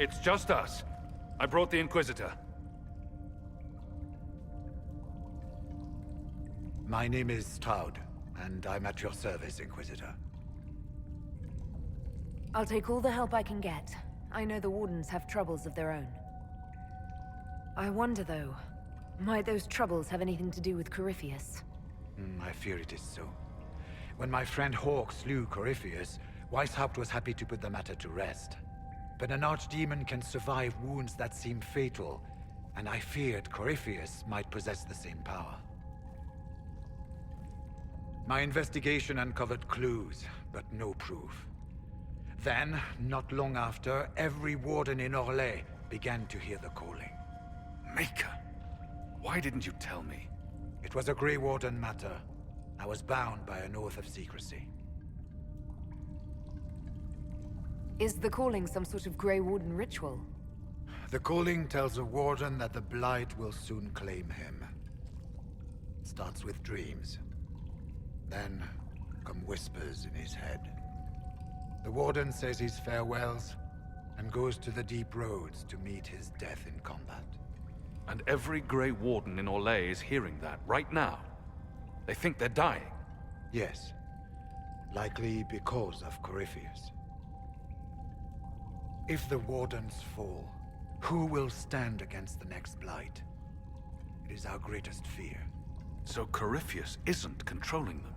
It's just us. I brought the Inquisitor. My name is Stroud, and I'm at your service, Inquisitor. I'll take all the help I can get. I know the Wardens have troubles of their own. I wonder, though, might those troubles have anything to do with Corypheus? I fear it is so. When my friend Hawk slew Corypheus, Weishaupt was happy to put the matter to rest. But an archdemon can survive wounds that seem fatal, and I feared Corypheus might possess the same power. My investigation uncovered clues, but no proof. Then, not long after, every warden in Orlais began to hear the calling. Maker, why didn't you tell me? It was a Grey Warden matter. I was bound by an oath of secrecy. Is the calling some sort of Grey Warden ritual? The calling tells a warden that the Blight will soon claim him. It starts with dreams. Then come whispers in his head. The warden says his farewells and goes to the deep roads to meet his death in combat. And every Grey Warden in Orlais is hearing that right now. They think they're dying. Yes. Likely because of Corypheus. If the Wardens fall, who will stand against the next Blight? It is our greatest fear. So Corypheus isn't controlling them.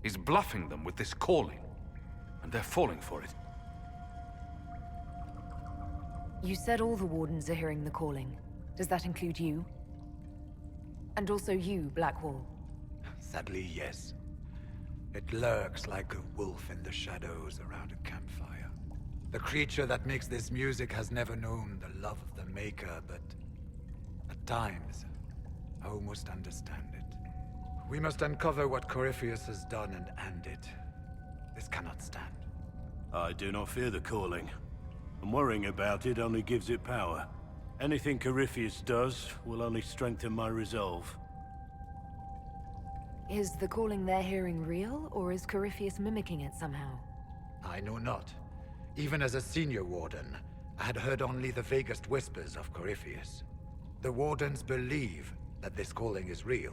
He's bluffing them with this calling. And they're falling for it. You said all the Wardens are hearing the calling. Does that include you? And also you, Blackwall? Sadly, yes. It lurks like a wolf in the shadows around a campfire. The creature that makes this music has never known the love of the Maker, but at times, I almost understand it. We must uncover what Corypheus has done and end it. This cannot stand. I do not fear the calling. And worrying about it only gives it power. Anything Corypheus does will only strengthen my resolve. Is the calling they're hearing real, or is Corypheus mimicking it somehow? I know not. Even as a senior warden, I had heard only the vaguest whispers of Corypheus. The Wardens believe that this calling is real,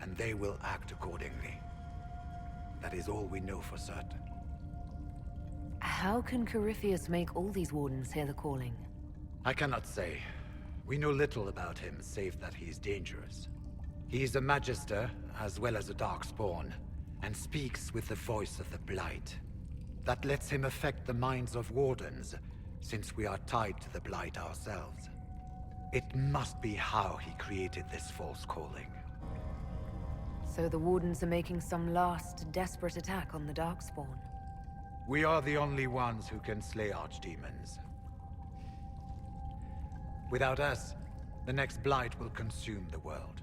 and they will act accordingly. That is all we know for certain. How can Corypheus make all these Wardens hear the calling? I cannot say. We know little about him, save that he is dangerous. He is a Magister, as well as a Darkspawn, and speaks with the voice of the Blight. That lets him affect the minds of Wardens, since we are tied to the Blight ourselves. It must be how he created this false calling. So the Wardens are making some last, desperate attack on the Darkspawn. We are the only ones who can slay archdemons. Without us, the next Blight will consume the world.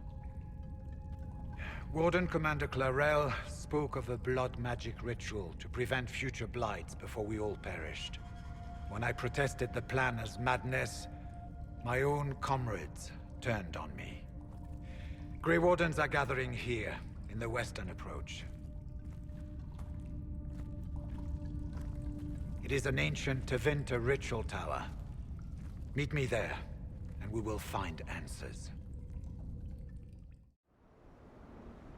Warden Commander Clarel spoke of a blood magic ritual to prevent future Blights before we all perished. When I protested the plan as madness, my own comrades turned on me. Grey Wardens are gathering here, in the western approach. It is an ancient Tevinter ritual tower. Meet me there, and we will find answers.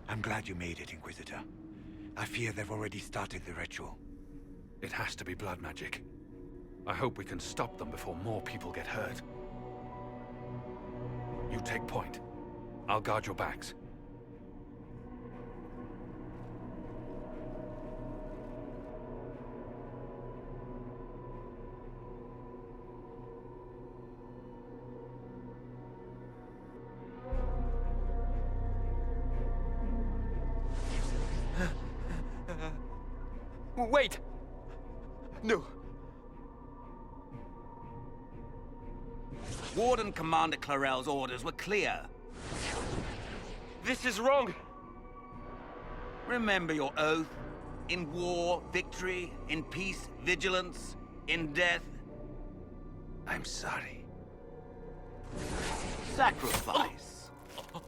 I'm glad you made it, Inquisitor. I fear they've already started the ritual. It has to be blood magic. I hope we can stop them before more people get hurt. You take point. I'll guard your backs. Wait! No. Warden Commander Clarel's orders were clear. This is wrong! Remember your oath. In war, victory. In peace, vigilance. In death, I'm sorry. sacrifice. Good.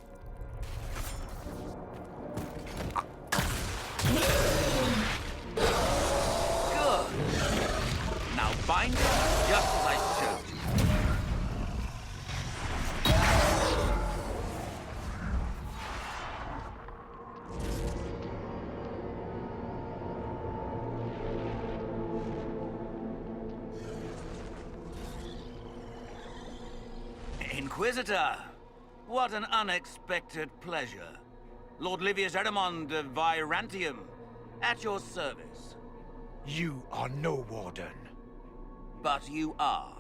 Now bind it just as I showed. Inquisitor! What an unexpected pleasure. Lord Livius Erimond of Virantium, at your service. You are no warden. But you are.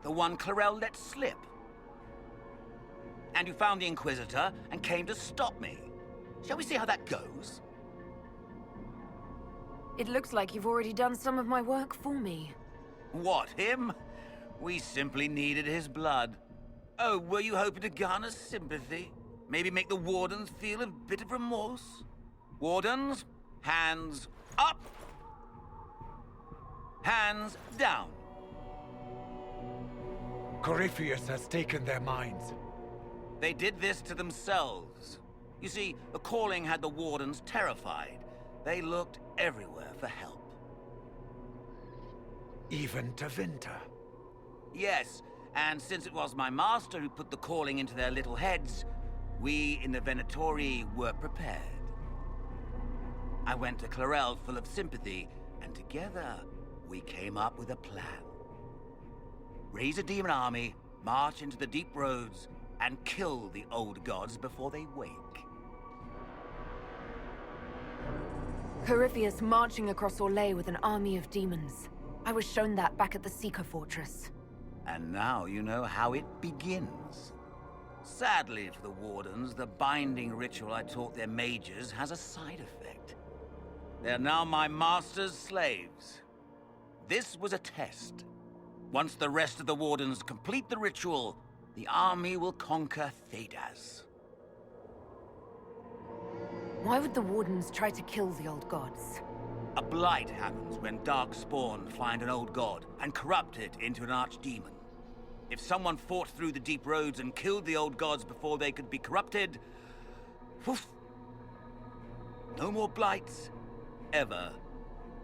The one Clarel let slip. And you found the Inquisitor and came to stop me. Shall we see how that goes? It looks like you've already done some of my work for me. What, him? We simply needed his blood. Oh, were you hoping to garner sympathy? Maybe make the Wardens feel a bit of remorse? Wardens, hands up! Hands down. Corypheus has taken their minds. They did this to themselves. You see, the calling had the Wardens terrified. They looked everywhere for help. Even to Vinter. Yes, and since it was my master who put the calling into their little heads, we in the Venatori were prepared. I went to Clarel full of sympathy, and together we came up with a plan. Raise a demon army, march into the deep roads, and kill the old gods before they wake. Corypheus marching across Orlais with an army of demons. I was shown that back at the Seeker Fortress. And now you know how it begins. Sadly for the Wardens, the binding ritual I taught their mages has a side effect. They're now my master's slaves. This was a test. Once the rest of the Wardens complete the ritual, the army will conquer Thedas. Why would the Wardens try to kill the old gods? A blight happens when dark spawn find an old god and corrupt it into an archdemon. If someone fought through the deep roads and killed the old gods before they could be corrupted, poof, no more blights, ever.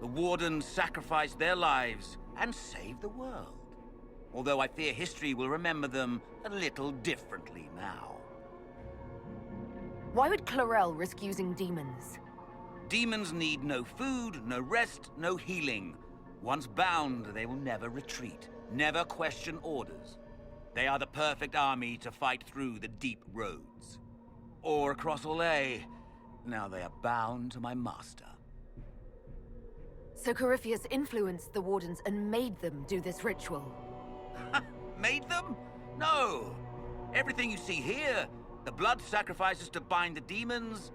The Wardens sacrificed their lives and saved the world. Although I fear history will remember them a little differently now. Why would Clarel risk using demons? Demons need no food, no rest, no healing. Once bound, they will never retreat, never question orders. They are the perfect army to fight through the deep roads. Or across Orlais. Now they are bound to my master. So Corypheus influenced the Wardens and made them do this ritual. Made them? No! Everything you see here, the blood sacrifices to bind the demons,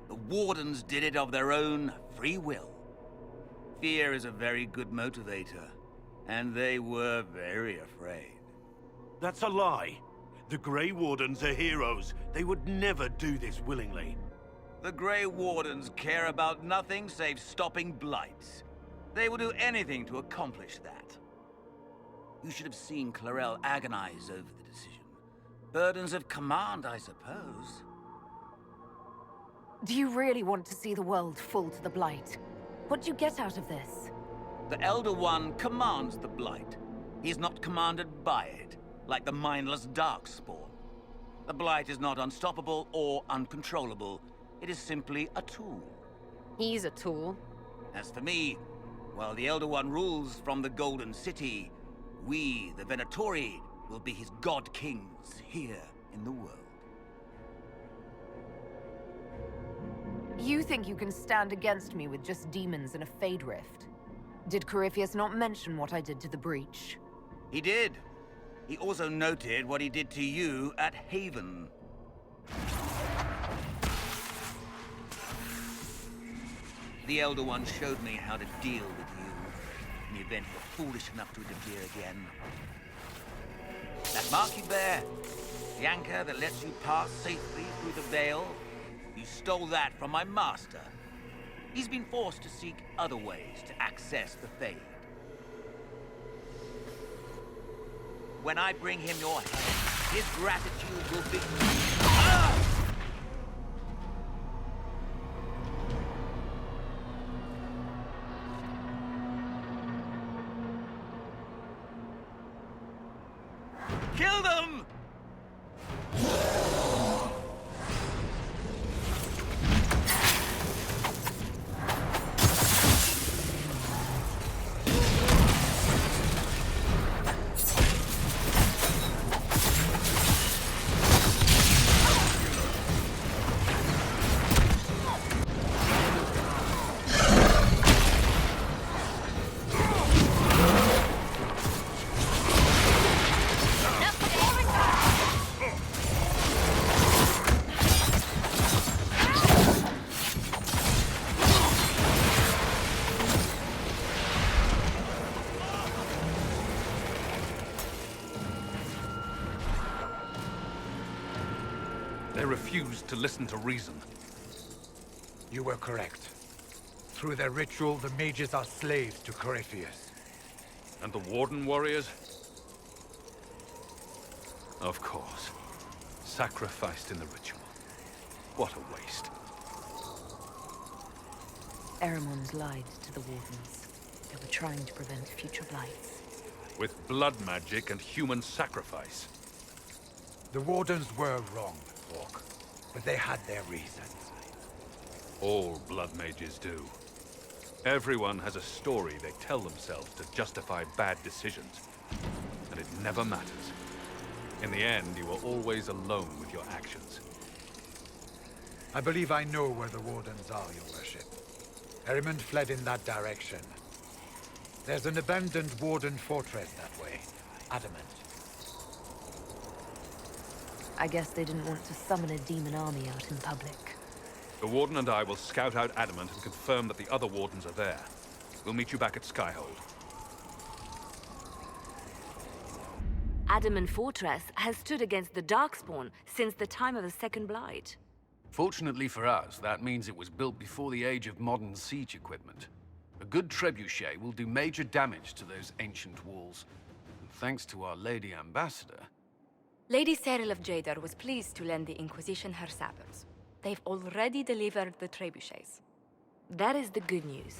the Wardens did it of their own free will. Fear is a very good motivator, and they were very afraid. That's a lie. The Grey Wardens are heroes. They would never do this willingly. The Grey Wardens care about nothing save stopping blights. They will do anything to accomplish that. You should have seen Clarel agonize over the decision. Burdens of command, I suppose. Do you really want to see the world fall to the Blight? What do you get out of this? The Elder One commands the Blight. He is not commanded by it, like the mindless Darkspawn. The Blight is not unstoppable or uncontrollable. It is simply a tool. He's a tool. As for me, while the Elder One rules from the Golden City, we, the Venatori, will be his god-kings here in the world. You think you can stand against me with just demons and a Fade Rift? Did Corypheus not mention what I did to the Breach? He did. He also noted what he did to you at Haven. The Elder One showed me how to deal with you in the event you were foolish enough to interfere again. That mark you bear, the anchor that lets you pass safely through the veil, you stole that from my master. He's been forced to seek other ways to access the Fade. When I bring him your head, his gratitude will be... Ah! Kill them! They refused to listen to reason. You were correct. Through their ritual, the mages are slaves to Corypheus. And the Warden warriors? Of course. Sacrificed in the ritual. What a waste. Eremon's lied to the Wardens. They were trying to prevent future blights. With blood magic and human sacrifice. The Wardens were wrong, Hawk. But they had their reasons. All blood mages do. Everyone has a story they tell themselves to justify bad decisions. And it never matters. In the end, you are always alone with your actions. I believe I know where the Wardens are, Your Worship. Eremond fled in that direction. There's an abandoned Warden fortress that way. Adamant. I guess they didn't want to summon a demon army out in public. The Warden and I will scout out Adamant and confirm that the other Wardens are there. We'll meet you back at Skyhold. Adamant Fortress has stood against the Darkspawn since the time of the Second Blight. Fortunately for us, that means it was built before the age of modern siege equipment. A good trebuchet will do major damage to those ancient walls. And thanks to our Lady Ambassador... Lady Cyril of Jadar was pleased to lend the Inquisition her sabers. They've already delivered the trebuchets. That is the good news.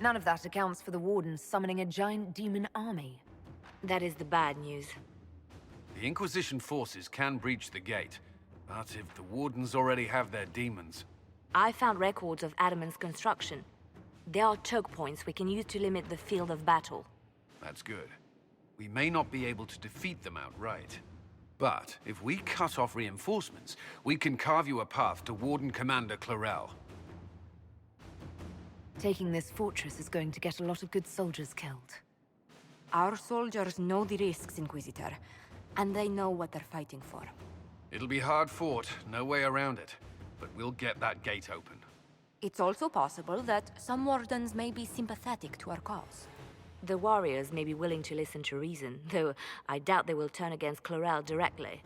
None of that accounts for the Wardens summoning a giant demon army. That is the bad news. The Inquisition forces can breach the gate, but if the Wardens already have their demons... I found records of Adamant's construction. There are choke points we can use to limit the field of battle. That's good. We may not be able to defeat them outright. But if we cut off reinforcements, we can carve you a path to Warden Commander Clarel. Taking this fortress is going to get a lot of good soldiers killed. Our soldiers know the risks, Inquisitor, and they know what they're fighting for. It'll be hard fought, no way around it. But we'll get that gate open. It's also possible that some Wardens may be sympathetic to our cause. The warriors may be willing to listen to reason, though I doubt they will turn against Clarel directly.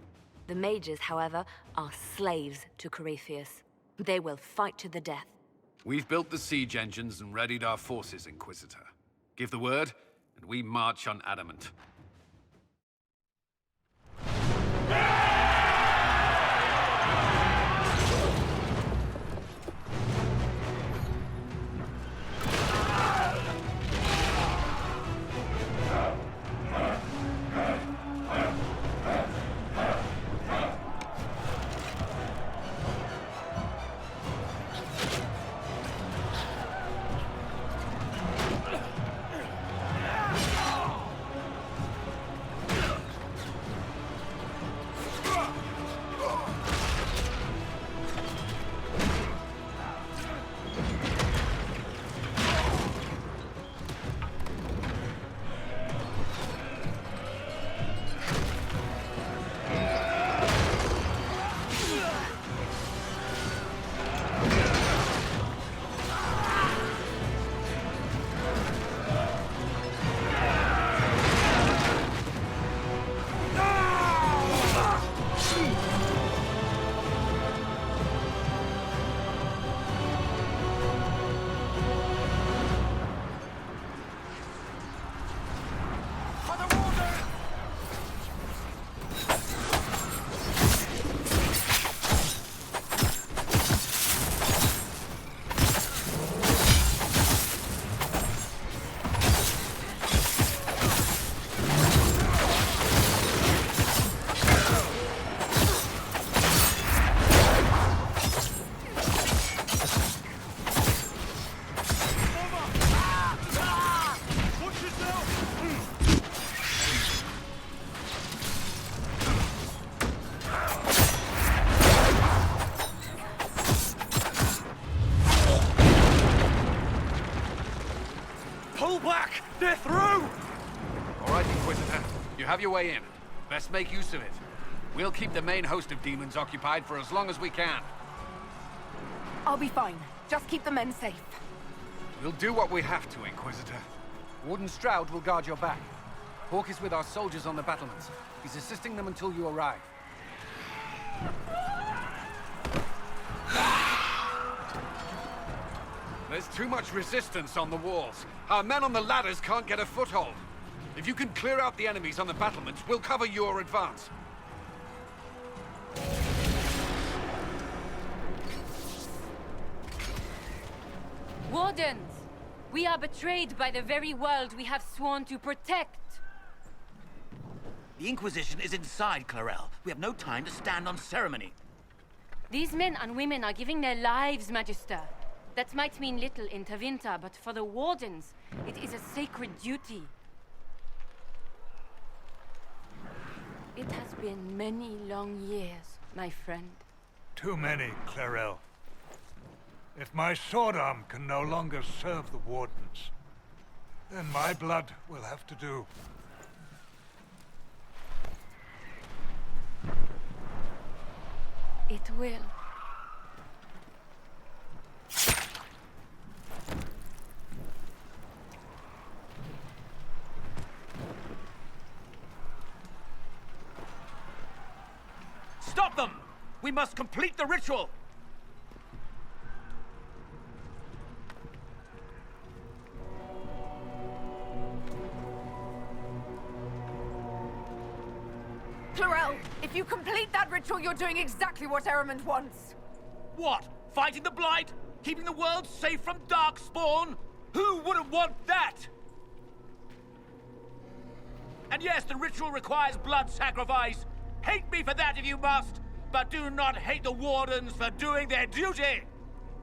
The mages, however, are slaves to Corypheus. They will fight to the death. We've built the siege engines and readied our forces, Inquisitor. Give the word, and we march on Adamant. They're through! All right, Inquisitor. You have your way in. Best make use of it. We'll keep the main host of demons occupied for as long as we can. I'll be fine. Just keep the men safe. We'll do what we have to, Inquisitor. Warden Stroud will guard your back. Hawk is with our soldiers on the battlements. He's assisting them until you arrive. There's too much resistance on the walls. Our men on the ladders can't get a foothold. If you can clear out the enemies on the battlements, we'll cover your advance. Wardens! We are betrayed by the very world we have sworn to protect. The Inquisition is inside, Clarel. We have no time to stand on ceremony. These men and women are giving their lives, Magister. That might mean little in Tevinter, but for the Wardens, it is a sacred duty. It has been many long years, my friend. Too many, Clarel. If my sword arm can no longer serve the Wardens, then my blood will have to do. It will. Stop them! We must complete the ritual! Clarel, if you complete that ritual, you're doing exactly what Ehrman wants. What? Fighting the Blight? Keeping the world safe from Darkspawn? Who wouldn't want that? And yes, the ritual requires blood sacrifice. Hate me for that if you must, but do not hate the Wardens for doing their duty!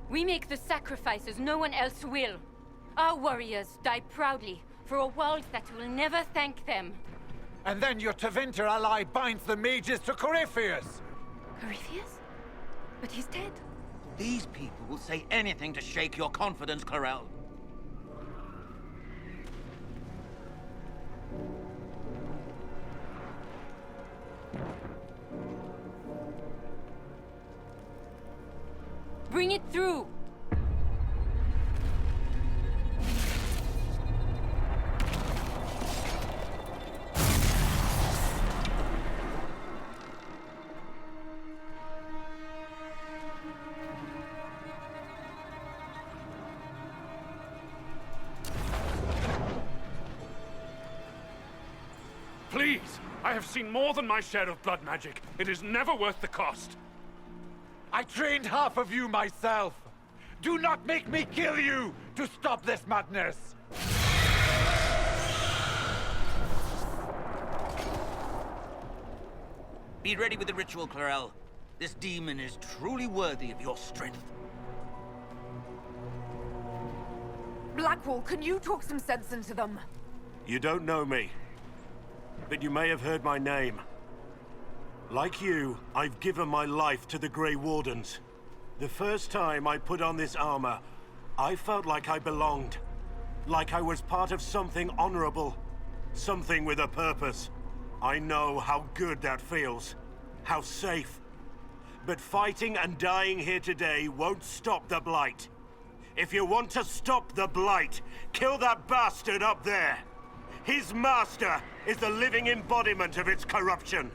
We make the sacrifices no one else will. Our warriors die proudly for a world that will never thank them. And then your Tevinter ally binds the mages to Corypheus! Corypheus? But he's dead. These people will say anything to shake your confidence, Clarel. Bring it through! Please! I have seen more than my share of blood magic. It is never worth the cost. I trained half of you myself! Do not make me kill you to stop this madness! Be ready with the ritual, Clarel. This demon is truly worthy of your strength. Blackwall, can you talk some sense into them? You don't know me, but you may have heard my name. Like you, I've given my life to the Grey Wardens. The first time I put on this armor, I felt like I belonged. Like I was part of something honorable. Something with a purpose. I know how good that feels. How safe. But fighting and dying here today won't stop the Blight. If you want to stop the Blight, kill that bastard up there. His master is the living embodiment of its corruption.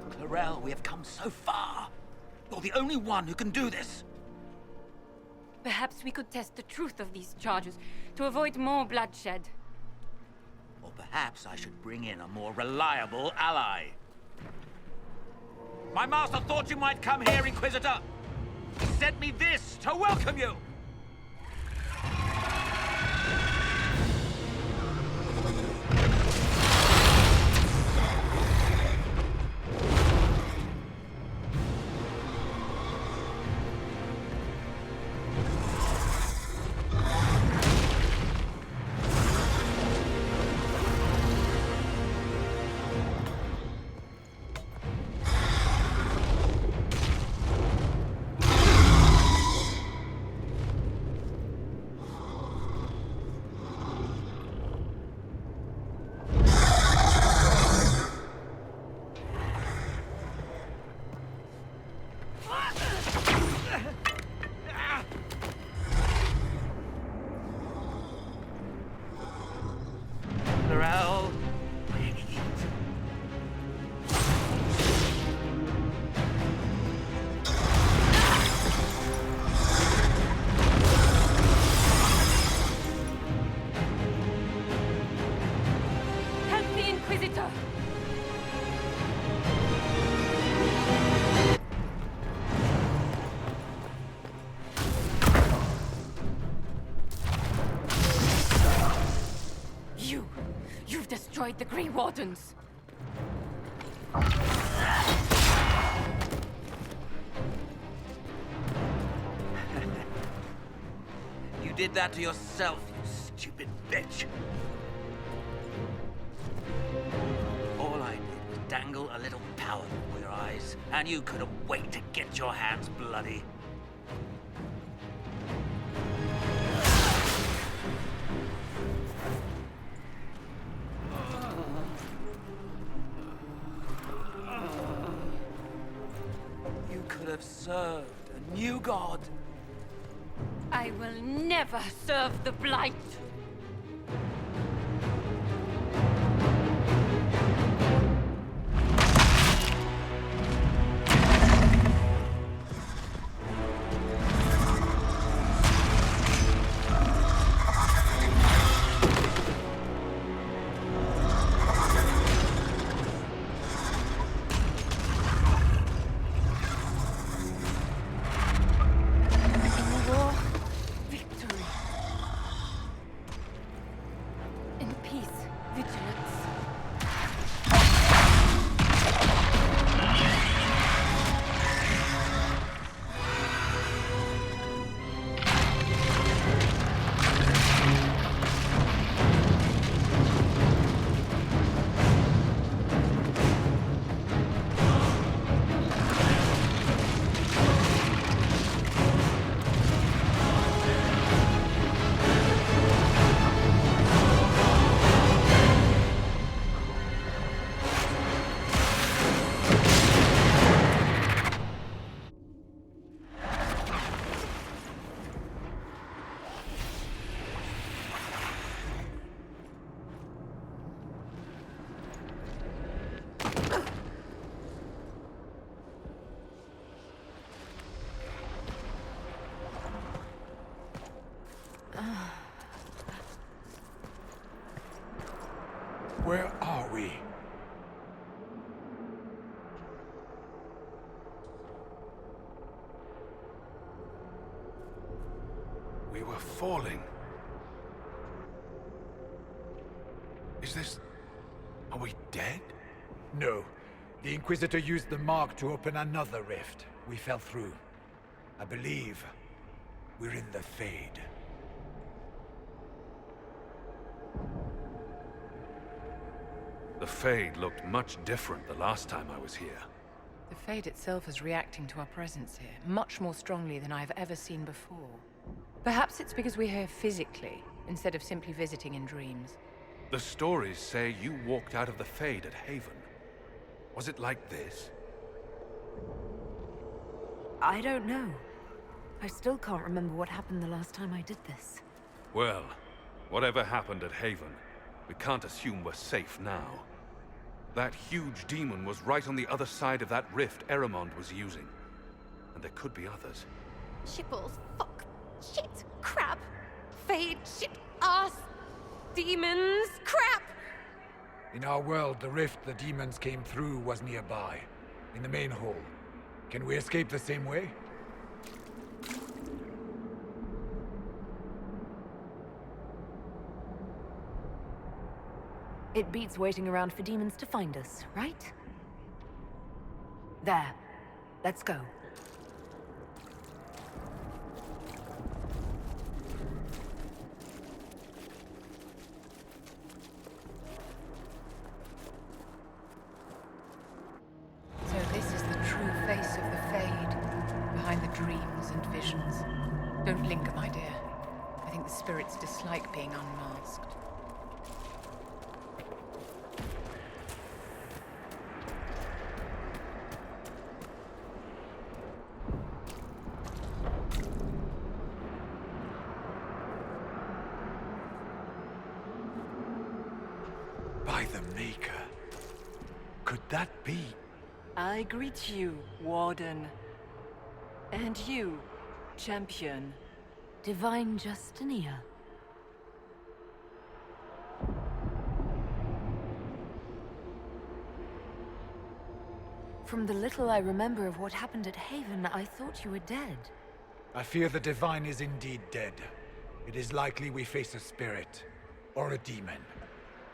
Clarel, we have come so far. You're the only one who can do this. Perhaps we could test the truth of these charges to avoid more bloodshed. Or perhaps I should bring in a more reliable ally. My master thought you might come here, Inquisitor. He sent me this to welcome you. You've destroyed the Grey Wardens. You did that to yourself, you stupid bitch. All I did was dangle a little power before your eyes, and you couldn't wait to get your hands bloody. You could have served a new god. I will never serve the Blight. Where are we? We were falling. Is this... Are we dead? No. The Inquisitor used the mark to open another rift. We fell through. I believe we're in the Fade. The Fade looked much different the last time I was here. The Fade itself is reacting to our presence here, much more strongly than I've ever seen before. Perhaps it's because we're here physically, instead of simply visiting in dreams. The stories say you walked out of the Fade at Haven. Was it like this? I don't know. I still can't remember what happened the last time I did this. Well, whatever happened at Haven, we can't assume we're safe now. That huge demon was right on the other side of that rift Eramond was using. And there could be others. Shitballs, fuck, shit, crap, Fade, shit, ass, demons, crap! In our world, the rift the demons came through was nearby, in the main hall. Can we escape the same way? It beats waiting around for demons to find us, right? There. Let's go. So this is the true face of the Fade, behind the dreams and visions. Don't linger, my dear. I think the spirits dislike being unmasked. By the Maker. Could that be? I greet you, Warden. And you, Champion. Divine Justinia. From the little I remember of what happened at Haven, I thought you were dead. I fear the Divine is indeed dead. It is likely we face a spirit, or a demon.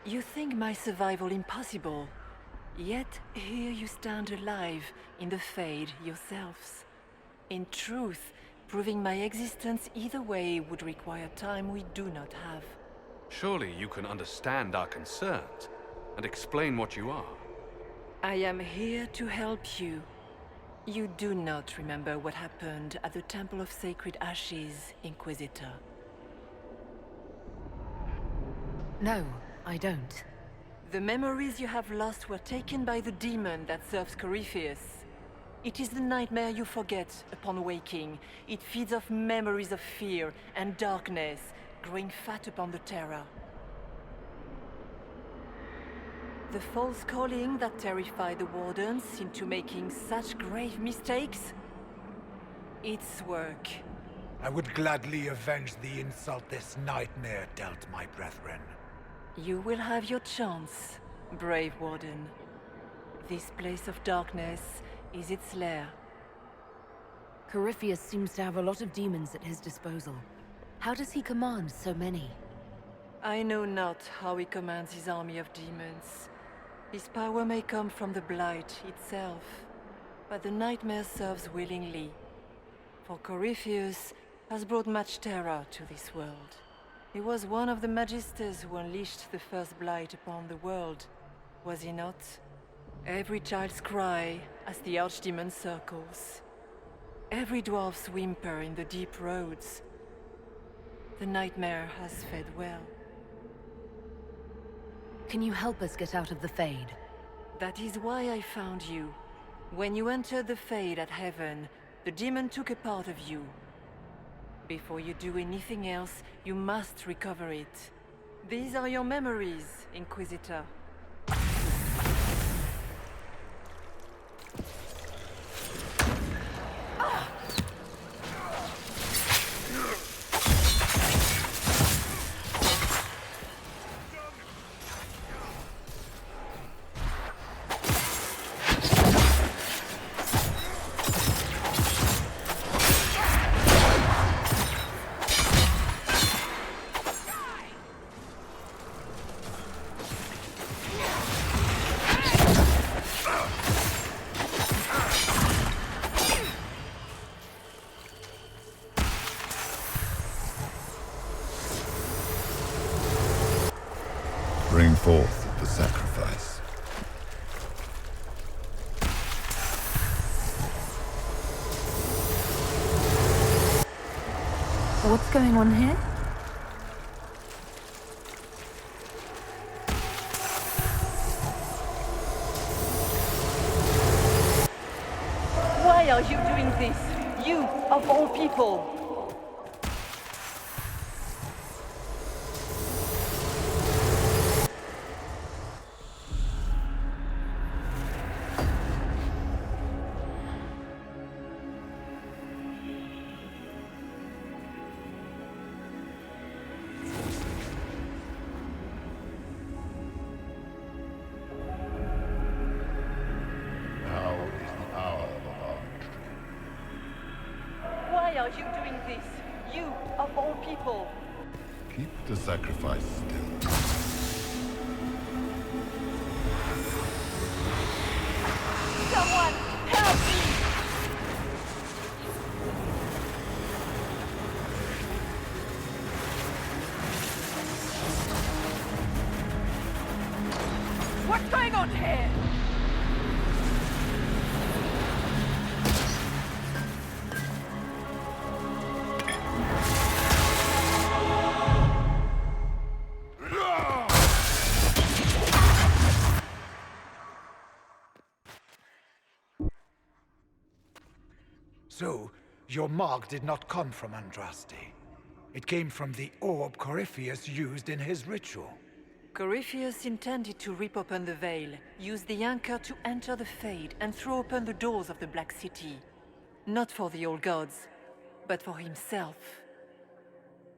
You think my survival impossible, yet here you stand alive in the Fade yourselves. In truth, proving my existence either way would require time we do not have. Surely you can understand our concerns and explain what you are. I am here to help you. You do not remember what happened at the Temple of Sacred Ashes, Inquisitor. No, I don't. The memories you have lost were taken by the demon that serves Corypheus. It is the nightmare you forget upon waking. It feeds off memories of fear and darkness, growing fat upon the terror. The false calling that terrified the Wardens into making such grave mistakes? Its work. I would gladly avenge the insult this nightmare dealt my brethren. You will have your chance, brave Warden. This place of darkness is its lair. Corypheus seems to have a lot of demons at his disposal. How does he command so many? I know not how he commands his army of demons. His power may come from the Blight itself, but the nightmare serves willingly. For Corypheus has brought much terror to this world. He was one of the Magisters who unleashed the first Blight upon the world, was he not? Every child's cry as the Archdemon circles. Every dwarf's whimper in the deep roads. The nightmare has fed well. Can you help us get out of the Fade? That is why I found you. When you entered the Fade at Heaven, the demon took a part of you. Before you do anything else, you must recover it. These are your memories, Inquisitor. Bring forth the sacrifice. What's going on here? Why are you doing this? You, of all people! Why are you doing this? You, of all people! Keep the sacrifice still. Someone, help me! What's going on here? So, your mark did not come from Andraste. It came from the orb Corypheus used in his ritual. Corypheus intended to rip open the veil, use the anchor to enter the Fade, and throw open the doors of the Black City. Not for the old gods, but for himself.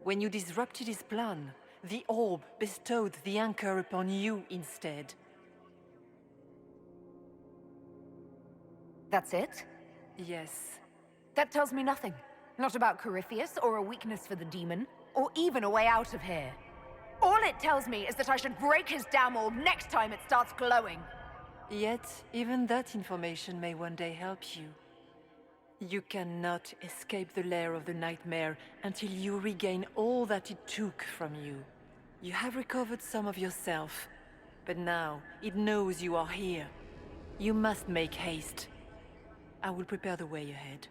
When you disrupted his plan, the orb bestowed the anchor upon you instead. That's it? Yes. That tells me nothing. Not about Corypheus, or a weakness for the demon, or even a way out of here. All it tells me is that I should break his damn orb next time it starts glowing. Yet, even that information may one day help you. You cannot escape the lair of the nightmare until you regain all that it took from you. You have recovered some of yourself, but now it knows you are here. You must make haste. I will prepare the way ahead.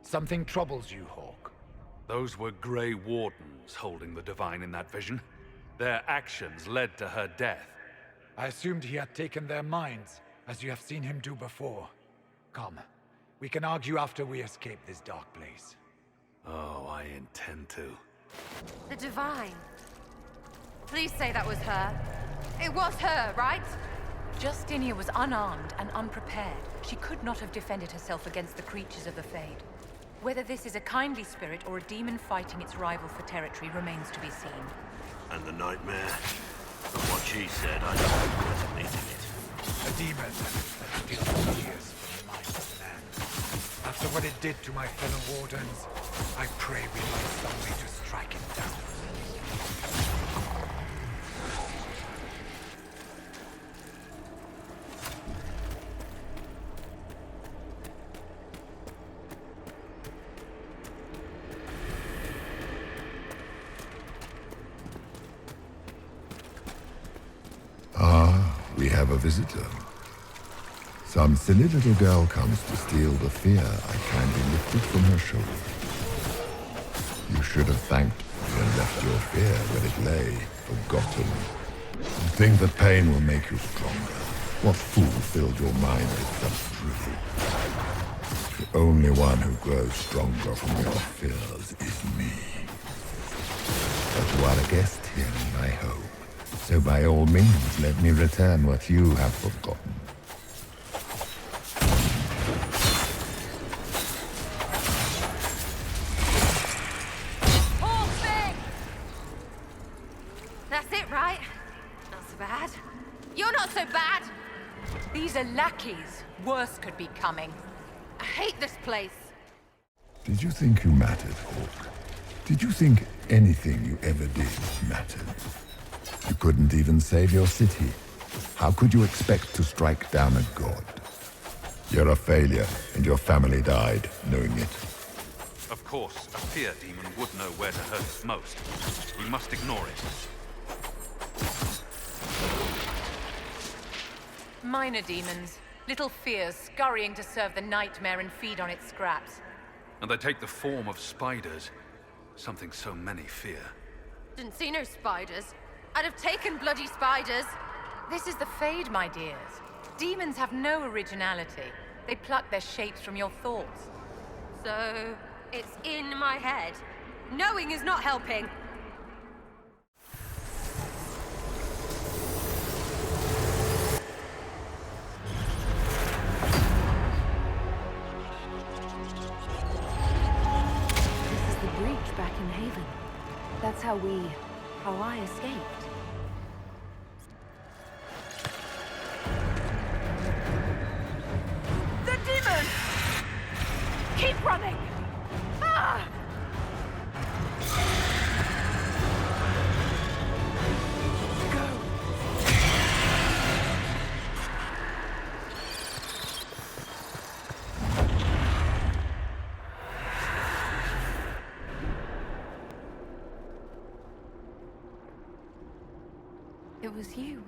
Something troubles you, Hawk. Those were Grey Wardens holding the Divine in that vision. Their actions led to her death. I assumed he had taken their minds, as you have seen him do before. Come, we can argue after we escape this dark place. Oh, I intend to. The Divine. Please say that was her. It was her, right? Justinia was unarmed and unprepared. She could not have defended herself against the creatures of the Fade. Whether this is a kindly spirit or a demon fighting its rival for territory remains to be seen. And the nightmare? From what she said, I don't regret admitting it. A demon that steals years from the mind of man. After what it did to my fellow Wardens, I pray we find some way to strike it down. We have a visitor. Some silly little girl comes to steal the fear I kindly lifted from her shoulder. You should have thanked me and left your fear where it lay, forgotten. You think that pain will make you stronger. What fool filled your mind with such drivel? The only one who grows stronger from your fears is me. But you are a guest here in my home. So by all means, let me return what you have forgotten. Whole thing! That's it, right? Not so bad. You're not so bad! These are lackeys. Worse could be coming. I hate this place. Did you think you mattered, Hawk? Did you think anything you ever did mattered? You couldn't even save your city. How could you expect to strike down a god? You're a failure, and your family died knowing it. Of course, a fear demon would know where to hurt us most. We must ignore it. Minor demons. Little fears scurrying to serve the nightmare and feed on its scraps. And they take the form of spiders. Something so many fear. Didn't see no spiders. I'd have taken bloody spiders. This is the Fade, my dears. Demons have no originality. They pluck their shapes from your thoughts. So, it's in my head. Knowing is not helping. This is the breach back in Haven. That's how I escaped. The demon! Keep running! Ah! It was you.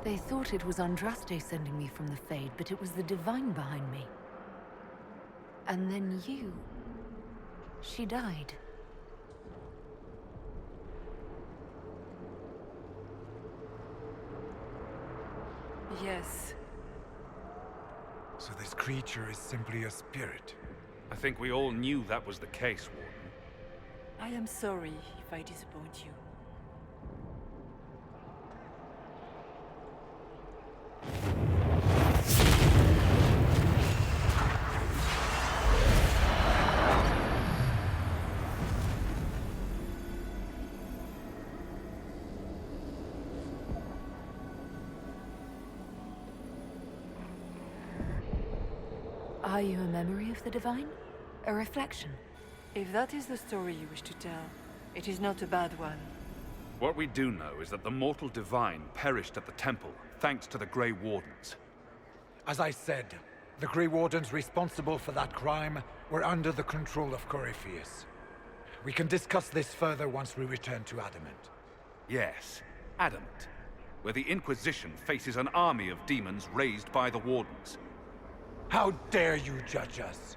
They thought it was Andraste sending me from the Fade, but it was the Divine behind me. And then you... She died. Yes. So this creature is simply a spirit. I think we all knew that was the case, Warden. I am sorry if I disappoint you. Are you a memory of the divine? A reflection? If that is the story you wish to tell, it is not a bad one. What we do know is that the mortal divine perished at the temple, thanks to the Grey Wardens. As I said, the Grey Wardens responsible for that crime were under the control of Corypheus. We can discuss this further once we return to Adamant. Yes, Adamant, where the Inquisition faces an army of demons raised by the Wardens. How dare you judge us?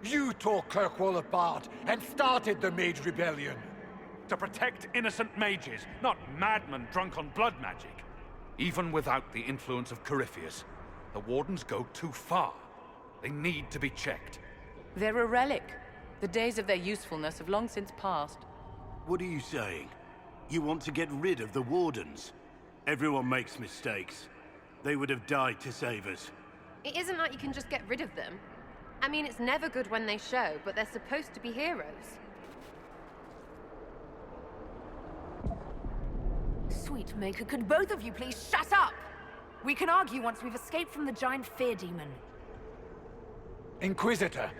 You tore Kirkwall apart and started the Mage Rebellion. To protect innocent mages, not madmen drunk on blood magic. Even without the influence of Corypheus, the Wardens go too far. They need to be checked. They're a relic. The days of their usefulness have long since passed. What are you saying? You want to get rid of the Wardens? Everyone makes mistakes. They would have died to save us. It isn't like you can just get rid of them. I mean, it's never good when they show, but they're supposed to be heroes. Sweet Maker, could both of you please shut up? We can argue once we've escaped from the giant fear demon. Inquisitor!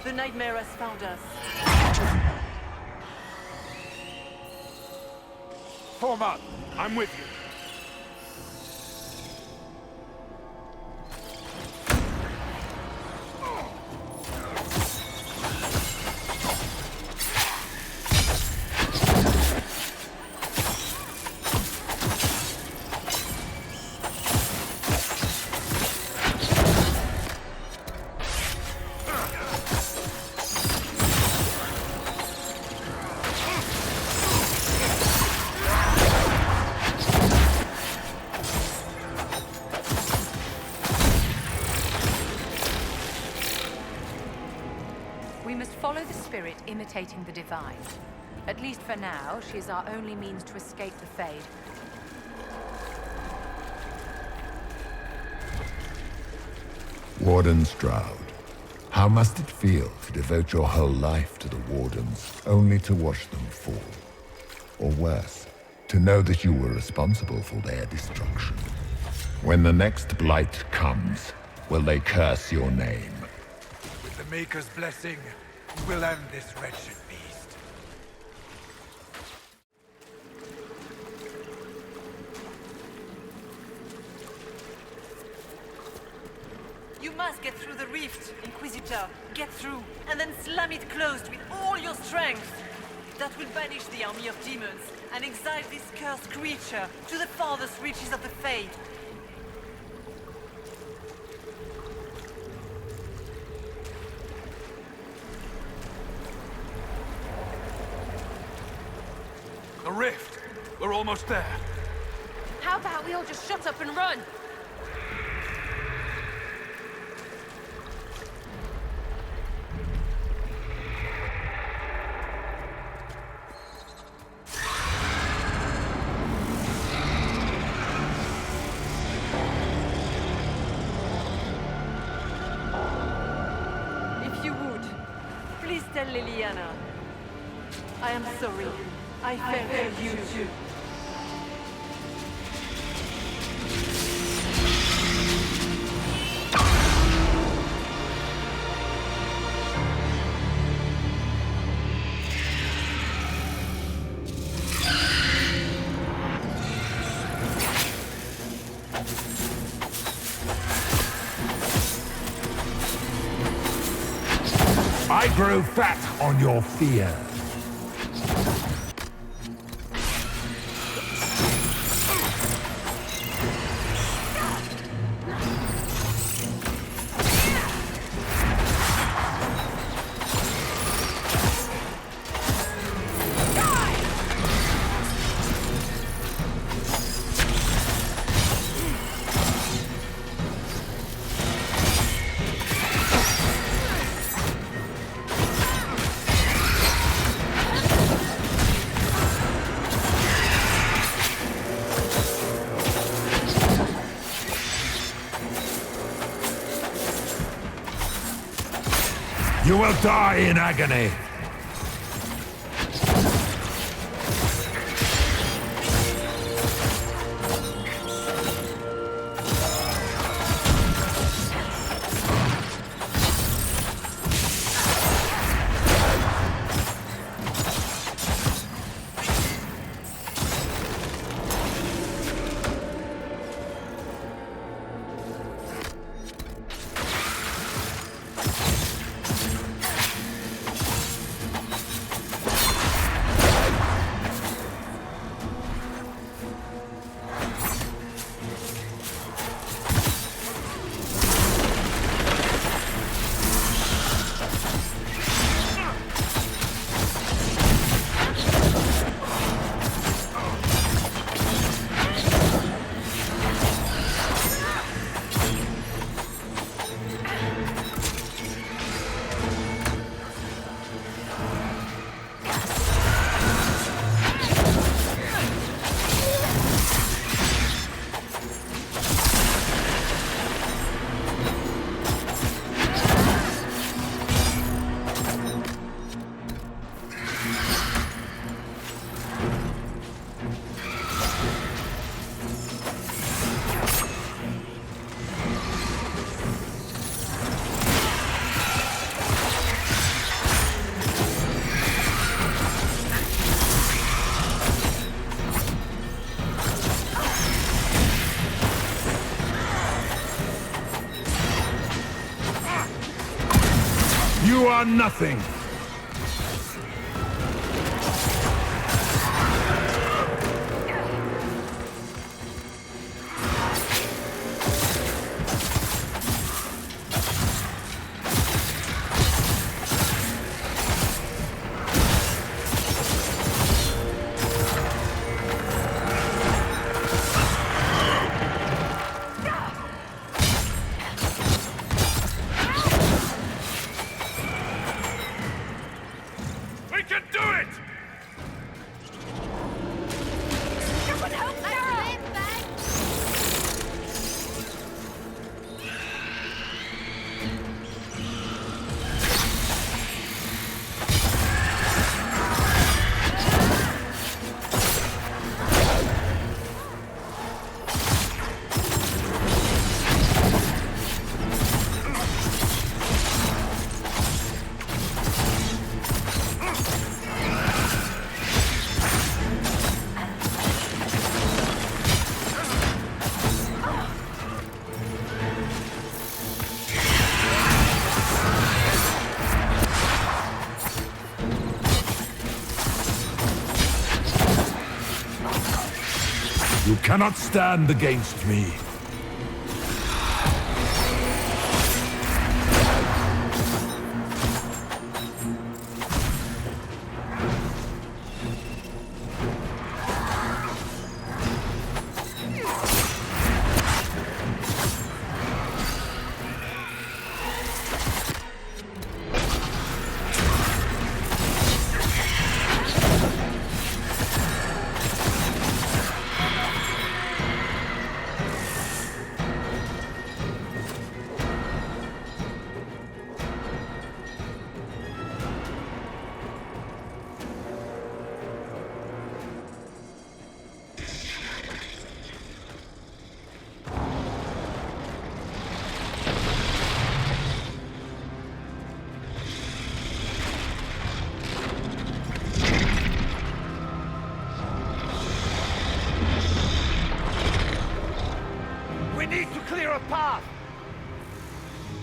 The nightmare has found us. Form up! I'm with you. Imitating the divine. At least for now, she is our only means to escape the Fade. Warden Stroud, how must it feel to devote your whole life to the Wardens, only to watch them fall? Or worse, to know that you were responsible for their destruction. When the next blight comes, will they curse your name? With the Maker's blessing, we'll end this wretched beast. You must get through the rift, Inquisitor. Get through, and then slam it closed with all your strength. That will banish the army of demons, and exile this cursed creature to the farthest reaches of the Fade. The rift! We're almost there. How about we all just shut up and run? If you would, please tell Liliana. I am sorry. I fell for you too. I grow fat on your fear. You will die in agony. are nothing. You cannot stand against me.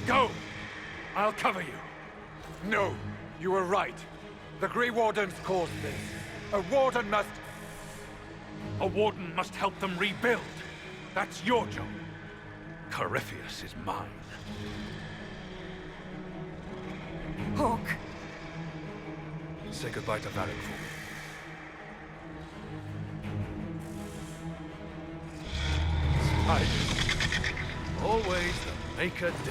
Go! I'll cover you. No, you were right. The Grey Wardens caused this. A warden must... A warden must help them rebuild. That's your job. Corypheus is mine. Hawk. Say goodbye to Varric for me. Spiders. Always the maker do.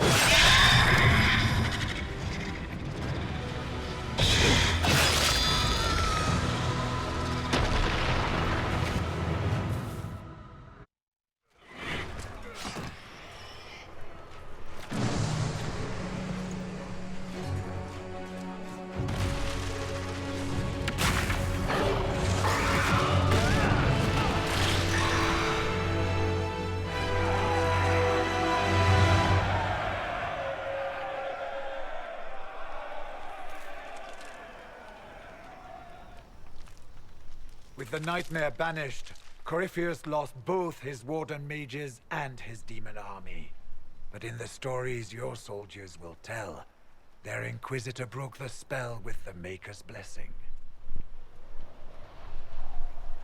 With the nightmare banished, Corypheus lost both his warden mages and his demon army. But in the stories your soldiers will tell, their Inquisitor broke the spell with the Maker's blessing.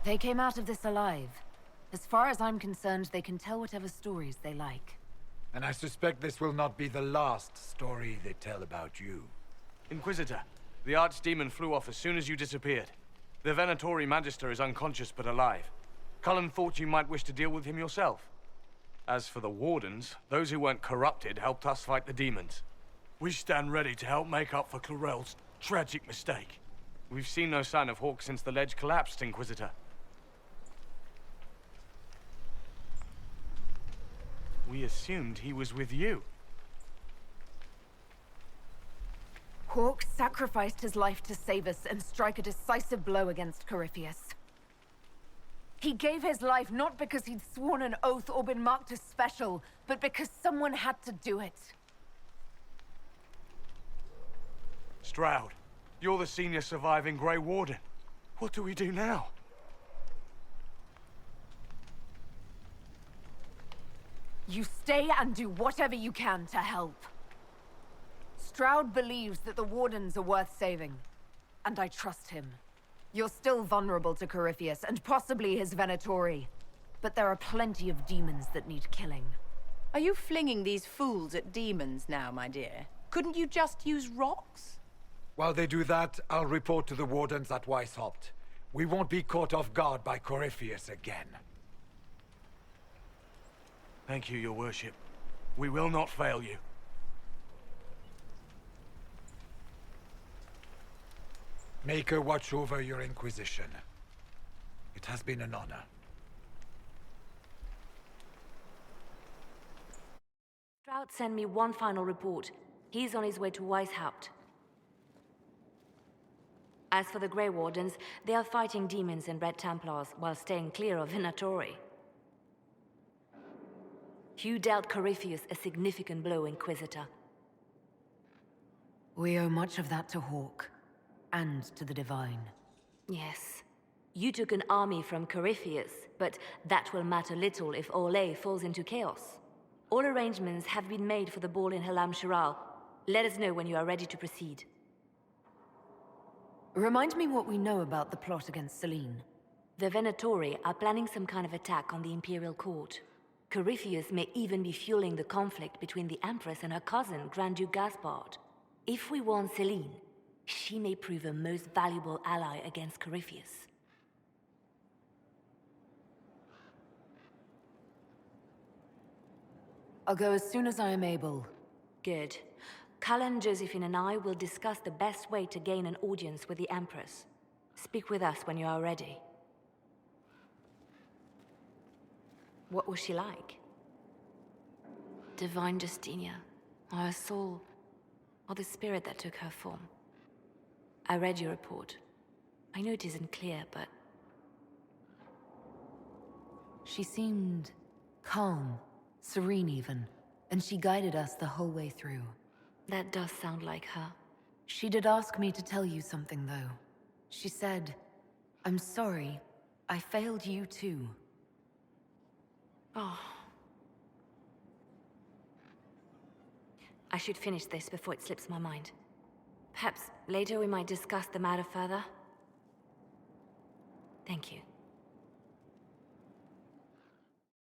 They came out of this alive. As far as I'm concerned, they can tell whatever stories they like. And I suspect this will not be the last story they tell about you. Inquisitor, the Archdemon flew off as soon as you disappeared. The Venatori Magister is unconscious but alive. Cullen thought you might wish to deal with him yourself. As for the Wardens, those who weren't corrupted helped us fight the demons. We stand ready to help make up for Clarel's tragic mistake. We've seen no sign of Hawk since the ledge collapsed, Inquisitor. We assumed he was with you. Hawk sacrificed his life to save us and strike a decisive blow against Corypheus. He gave his life not because he'd sworn an oath or been marked as special, but because someone had to do it. Stroud, you're the senior surviving Grey Warden. What do we do now? You stay and do whatever you can to help. Stroud believes that the Wardens are worth saving, and I trust him. You're still vulnerable to Corypheus, and possibly his Venatori, but there are plenty of demons that need killing. Are you flinging these fools at demons now, my dear? Couldn't you just use rocks? While they do that, I'll report to the Wardens at Weishaupt. We won't be caught off guard by Corypheus again. Thank you, your worship. We will not fail you. Make her watch over your Inquisition. It has been an honor. Stroud sent me one final report. He's on his way to Weishaupt. As for the Grey Wardens, they are fighting demons and Red Templars while staying clear of Venatori. You dealt Corypheus a significant blow, Inquisitor. We owe much of that to Hawk, and to the Divine. Yes. You took an army from Corypheus, but that will matter little if Orlais falls into chaos. All arrangements have been made for the ball in Halam Shiral. Let us know when you are ready to proceed. Remind me what we know about the plot against Selene. The Venatori are planning some kind of attack on the Imperial Court. Corypheus may even be fueling the conflict between the Empress and her cousin, Grand Duke Gaspard. If we warn Selene, she may prove a most valuable ally against Corypheus. I'll go as soon as I am able. Good. Cullen, Josephine and I will discuss the best way to gain an audience with the Empress. Speak with us when you are ready. What was she like? Divine Justinia, or her soul, or the spirit that took her form. I read your report. I know it isn't clear, but... She seemed calm, serene even, and she guided us the whole way through. That does sound like her. She did ask me to tell you something, though. She said, "I'm sorry, I failed you too." Oh. I should finish this before it slips my mind. Perhaps later we might discuss the matter further. Thank you.